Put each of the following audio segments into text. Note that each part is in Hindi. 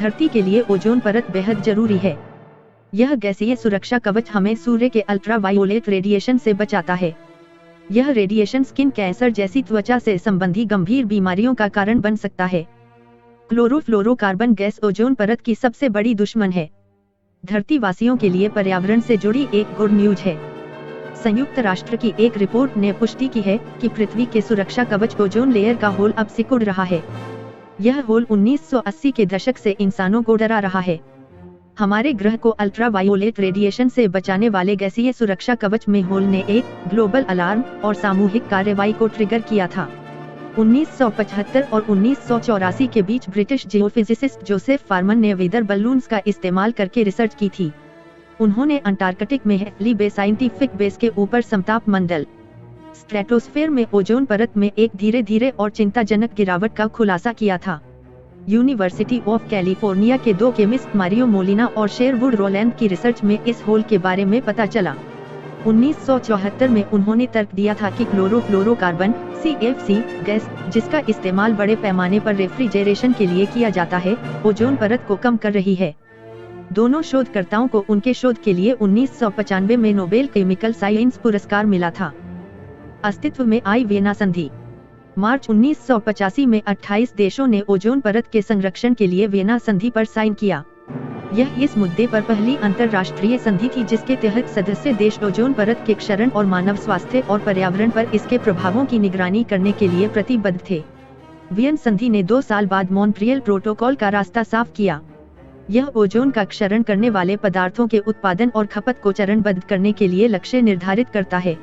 धरती के लिए ओजोन परत बेहद जरूरी है। यह गैसीय सुरक्षा कवच हमें सूर्य के अल्ट्रावायोलेट रेडिएशन से बचाता है। यह रेडिएशन स्किन कैंसर जैसी त्वचा से संबंधी गंभीर बीमारियों का कारण बन सकता है। क्लोरोफ्लोरोकार्बन गैस ओजोन परत की सबसे बड़ी दुश्मन है। धरती वासियों के लिए पर्यावरण से जुड़ी एक गुड न्यूज है। संयुक्त राष्ट्र की एक रिपोर्ट ने पुष्टि की है कि पृथ्वी के सुरक्षा कवच ओजोन लेयर का होल अब सिकुड़ रहा है। यह होल 1980 के दशक से इंसानों को डरा रहा है। हमारे ग्रह को अल्ट्रावायोलेट रेडिएशन से बचाने वाले गैसीय सुरक्षा कवच में होल ने एक ग्लोबल अलार्म और सामूहिक कार्रवाई को ट्रिगर किया था। 1975 और 1984 के बीच ब्रिटिश जियोफिजिसिस्ट जोसेफ फार्मन ने वेदर बलून्स का इस्तेमाल करके रिसर्च की थी। उन्होंने अंटार्कटिक में हेली बे साइंटिफिक बेस के ऊपर समताप मंडल स्ट्रेटोस्फेयर में ओजोन परत में एक धीरे धीरे और चिंताजनक गिरावट का खुलासा किया था। यूनिवर्सिटी ऑफ कैलिफोर्निया के दो केमिस्ट मारियो मोलिना और शेरवुड रोलैंड की रिसर्च में इस होल के बारे में पता चला। 1974 में उन्होंने तर्क दिया था कि क्लोरोफ्लोरोकार्बन CFC गैस, जिसका इस्तेमाल बड़े पैमाने पर रेफ्रिजरेशन के लिए किया जाता है, ओजोन परत को कम कर रही है। दोनों शोधकर्ताओं को उनके शोध के लिए 1995 में नोबेल केमिकल साइंस पुरस्कार मिला था। अस्तित्व में आई वियना संधि। मार्च 1985 में 28 देशों ने ओजोन परत के संरक्षण के लिए वियना संधि पर साइन किया। यह इस मुद्दे पर पहली अंतर्राष्ट्रीय संधि थी जिसके तहत सदस्य देश ओजोन परत के क्षरण और मानव स्वास्थ्य और पर्यावरण पर इसके प्रभावों की निगरानी करने के लिए प्रतिबद्ध थे। वियना संधि ने 2 साल बाद मॉन्ट्रियल प्रोटोकॉल का रास्ता साफ किया। यह ओजोन का क्षरण करने वाले पदार्थों के उत्पादन और खपत को चरणबद्ध करने के लिए लक्ष्य निर्धारित करता है।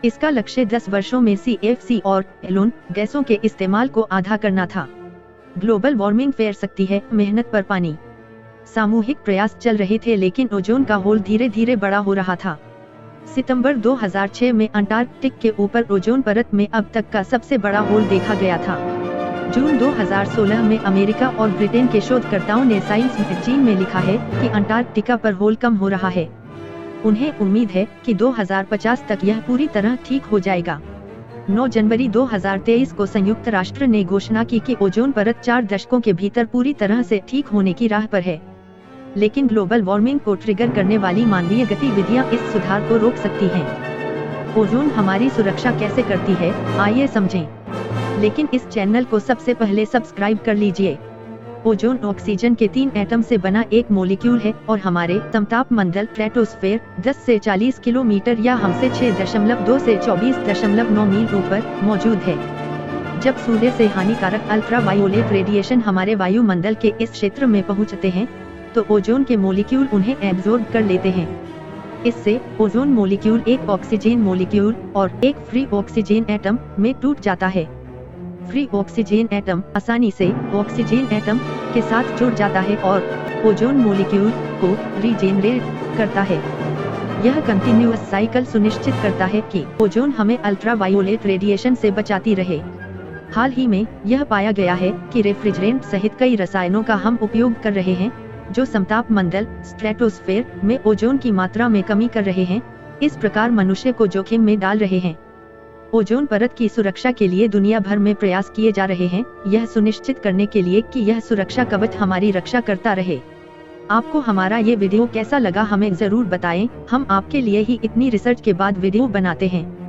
इसका लक्ष्य 10 वर्षों में CFC और एलोन गैसों के इस्तेमाल को आधा करना था। ग्लोबल वार्मिंग फैल सकती है, मेहनत पर पानी। सामूहिक प्रयास चल रहे थे लेकिन ओजोन का होल धीरे धीरे बड़ा हो रहा था। सितंबर 2006 में अंटार्कटिक के ऊपर ओजोन परत में अब तक का सबसे बड़ा होल देखा गया था। जून 2016 में अमेरिका और ब्रिटेन के शोधकर्ताओं ने साइंस मैगजीन में लिखा है कि अंटार्कटिका पर होल कम हो रहा है। उन्हें उम्मीद है कि 2050 तक यह पूरी तरह ठीक हो जाएगा। 9 जनवरी 2023 को संयुक्त राष्ट्र ने घोषणा की कि ओजोन परत 4 दशकों के भीतर पूरी तरह से ठीक होने की राह पर है। लेकिन ग्लोबल वार्मिंग को ट्रिगर करने वाली मानवीय गतिविधियां इस सुधार को रोक सकती हैं। ओजोन हमारी सुरक्षा कैसे करती है, आइए समझें। लेकिन इस चैनल को सबसे पहले सब्सक्राइब कर लीजिए। ओजोन ऑक्सीजन के 3 एटम से बना एक मॉलिक्यूल है और हमारे समताप मंडल स्ट्रेटोस्फेयर 10 से 40 किलोमीटर या हमसे 6.2 से 24.9 मील ऊपर मौजूद है। जब सूर्य से हानिकारक अल्ट्रावायोलेट रेडिएशन हमारे वायुमंडल के इस क्षेत्र में पहुंचते हैं, तो ओजोन के मॉलिक्यूल उन्हें एब्जॉर्ब कर लेते हैं। इससे ओजोन मॉलिक्यूल एक ऑक्सीजन मॉलिक्यूल और एक फ्री ऑक्सीजन एटम में टूट जाता है। फ्री ऑक्सीजन एटम आसानी से ऑक्सीजन एटम के साथ जुड़ जाता है और ओजोन मॉलिक्यूल को रीजेनरेट करता है। यह कंटिन्यूअस साइकिल सुनिश्चित करता है कि ओजोन हमें अल्ट्रावायोलेट रेडिएशन से बचाती रहे। हाल ही में यह पाया गया है कि रेफ्रिजरेंट सहित कई रसायनों का हम उपयोग कर रहे हैं जो समताप मंडल स्ट्रेटोस्फेयर में ओजोन की मात्रा में कमी कर रहे हैं, इस प्रकार मनुष्य को जोखिम में डाल रहे हैं। ओजोन परत की सुरक्षा के लिए दुनिया भर में प्रयास किए जा रहे हैं, यह सुनिश्चित करने के लिए कि यह सुरक्षा कवच हमारी रक्षा करता रहे। आपको हमारा ये वीडियो कैसा लगा हमें जरूर बताएं, हम आपके लिए ही इतनी रिसर्च के बाद वीडियो बनाते हैं।